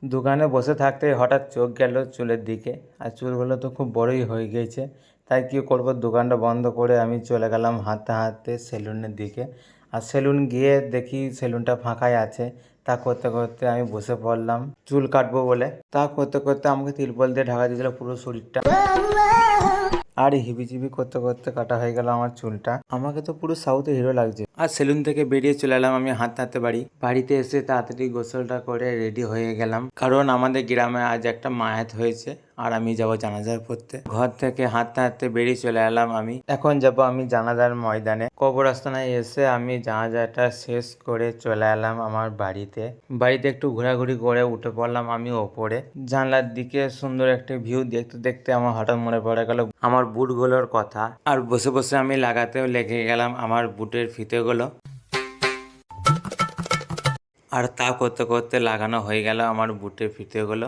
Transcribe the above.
দোকানে বসে থাকতে হঠাৎ চোখ গেল চুলের দিকে, আর চুলগুলো তো খুব বড়ই হয়ে গিয়েছে। তাই কী করব, দোকানটা বন্ধ করে আমি চলে গেলাম হাঁটতে হাঁটতে সেলুনের দিকে। আর সেলুন গিয়ে দেখি সেলুনটা ফাঁকাই আছে। তা করতে করতে আমি বসে পড়লাম চুল কাটবো বলে। তা করতে করতে আমাকে তিরপল দিয়ে ঢাকা দিয়েছিল পুরো শরীরটা, আর হিবিজিবি করতে করতে কাটা হয়ে গেল আমার চুলটা। আমাকে তো পুরো সাউথে হিরো লাগছে। আর সেলুন থেকে বেরিয়ে চলে এলাম আমি হাঁটতে হাঁটতে বাড়িতে এসে তাড়াতাড়ি গোসলটা করে রেডি হয়ে গেলাম, কারণ আমাদের গ্রামে আজ একটা মায়াত হয়েছে আর আমি যাব জানাজার পড়তে। ঘর থেকে হাঁটতে হাঁটতে বেরিয়ে চলে এলাম আমি। এখন যাব আমি জানাজার ময়দানে। কবরস্থানে এসে আমি জানাজাটা শেষ করে চলে এলাম আমার বাড়িতে একটু ঘোরাঘুরি করে উঠে পড়লাম আমি ওপরে। জানলার দিকে সুন্দর একটা ভিউ দেখতে দেখতে আমার হঠাৎ মনে পড়ে গেল আমার বুটগুলোর কথা। আর বসে বসে আমি লাগাতেও লেগে গেলাম আমার বুটের ফিতেগুলো। আর তা করতে করতে লাগানো হয়ে গেল আমার বুটের ফিতেগুলো।